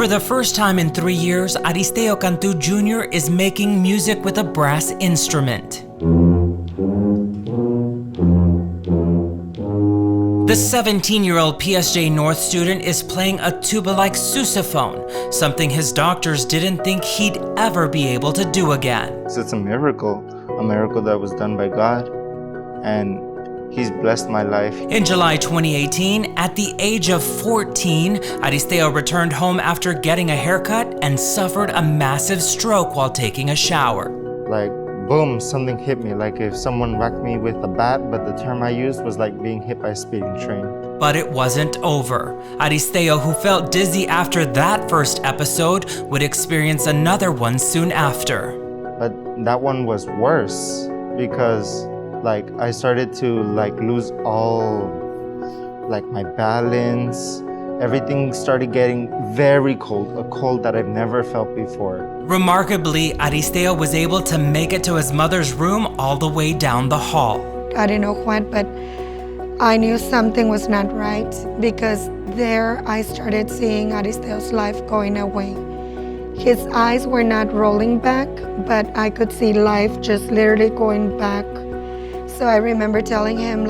For the first time in 3 years, Aristeo Cantu Jr. is making music with a brass instrument. The 17-year-old PSG North student is playing a tuba-like sousaphone, something his doctors didn't think he'd ever be able to do again. So it's a miracle that was done by God, and He's blessed my life. In July 2018, at the age of 14, Aristeo returned home after getting a haircut and suffered a massive stroke while taking a shower. Like, boom, something hit me, like if someone whacked me with a bat, but the term I used was like being hit by a speeding train. But it wasn't over. Aristeo, who felt dizzy after that first episode, would experience another one soon after. But that one was worse because like I started to lose all my balance. Everything started getting very cold, a cold that I've never felt before. Remarkably, Aristeo was able to make it to his mother's room all the way down the hall. I didn't know what, but I knew something was not right because there I started seeing Aristeo's life going away. His eyes were not rolling back, but I could see life just literally going back. So I remember telling him,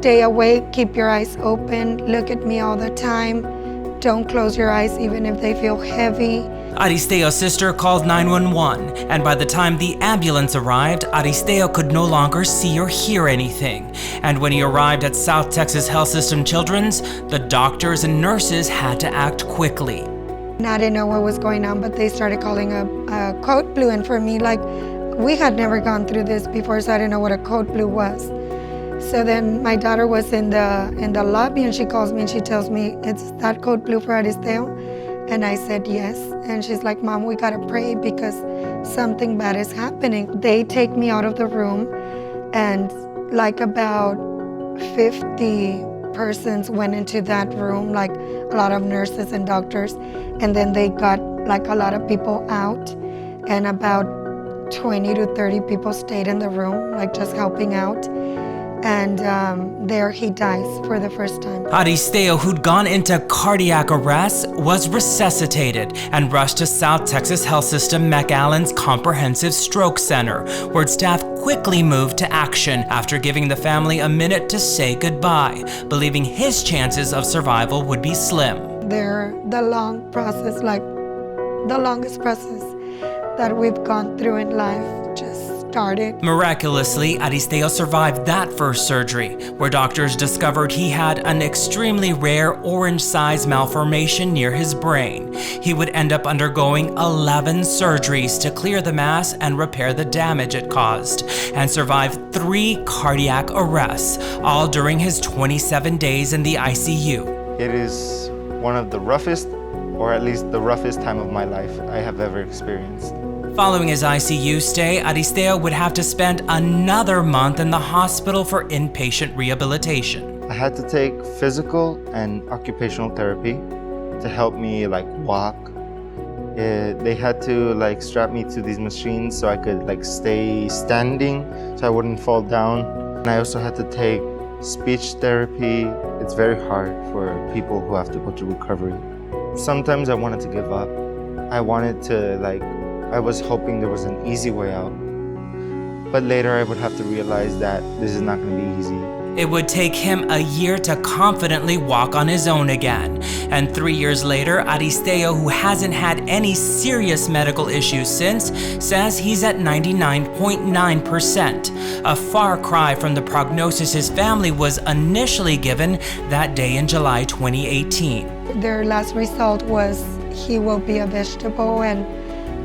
stay awake, keep your eyes open, look at me all the time. Don't close your eyes even if they feel heavy. Aristeo's sister called 911, and by the time the ambulance arrived, Aristeo could no longer see or hear anything. And when he arrived at South Texas Health System Children's, the doctors and nurses had to act quickly. I didn't know what was going on, but they started calling a code blue, and for me, we had never gone through this before, so I didn't know what a code blue was. So then my daughter was in the lobby, and she calls me and she tells me, "It's that code blue for Aristeo?" And I said yes. And she's like, "Mom, we gotta pray because something bad is happening." They take me out of the room, and about 50 persons went into that room, a lot of nurses and doctors. And then they got a lot of people out, and about 20 to 30 people stayed in the room, just helping out. And there he dies for the first time. Aristeo, who'd gone into cardiac arrest, was resuscitated and rushed to South Texas Health System McAllen's Comprehensive Stroke Center, where staff quickly moved to action after giving the family a minute to say goodbye, believing his chances of survival would be slim. The long process, the longest process that we've gone through in life just started. Miraculously, Aristeo survived that first surgery, where doctors discovered he had an extremely rare orange-sized malformation near his brain. He would end up undergoing 11 surgeries to clear the mass and repair the damage it caused, and survive 3 cardiac arrests, all during his 27 days in the ICU. It is one of the roughest, or at least the roughest time of my life I have ever experienced. Following his ICU stay, Aristeo would have to spend another month in the hospital for inpatient rehabilitation. I had to take physical and occupational therapy to help me walk. They had to strap me to these machines so I could stay standing so I wouldn't fall down. And I also had to take speech therapy. It's very hard for people who have to go through recovery. Sometimes I wanted to give up. I wanted to I was hoping there was an easy way out. But later I would have to realize that this is not going to be easy. It would take him a year to confidently walk on his own again. And 3 years later, Aristeo, who hasn't had any serious medical issues since, says he's at 99.9%, a far cry from the prognosis his family was initially given that day in July 2018. Their last result was he will be a vegetable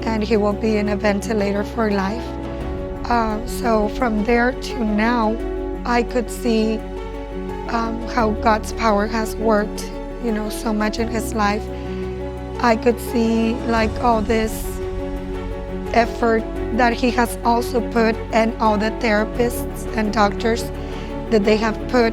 and he will be in a ventilator for life. So from there to now, I could see how God's power has worked, so much in his life. I could see all this effort that he has also put, and all the therapists and doctors that they have put,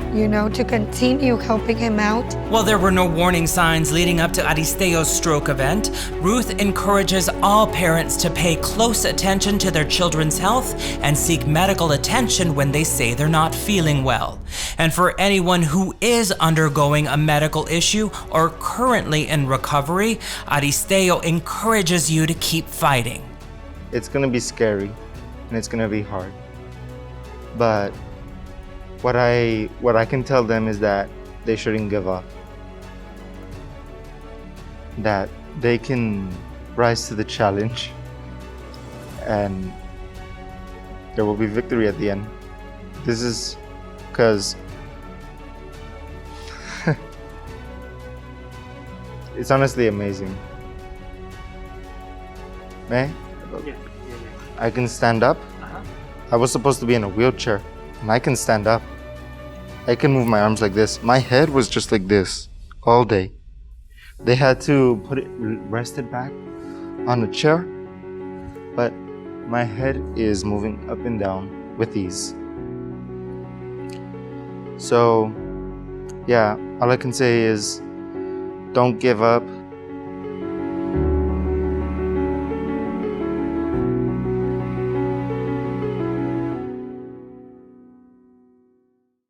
to continue helping him out. While there were no warning signs leading up to Aristeo's stroke event, Ruth encourages all parents to pay close attention to their children's health and seek medical attention when they say they're not feeling well. And for anyone who is undergoing a medical issue or currently in recovery, Aristeo encourages you to keep fighting. It's gonna be scary and it's gonna be hard. But what I can tell them is that they shouldn't give up. That they can rise to the challenge and there will be victory at the end. This is because it's honestly amazing. Man, I can stand up. I was supposed to be in a wheelchair and I can stand up. I can move my arms like this. My head was just like this all day. They had to rest it back on a chair, but my head is moving up and down with ease. So, yeah, all I can say is don't give up.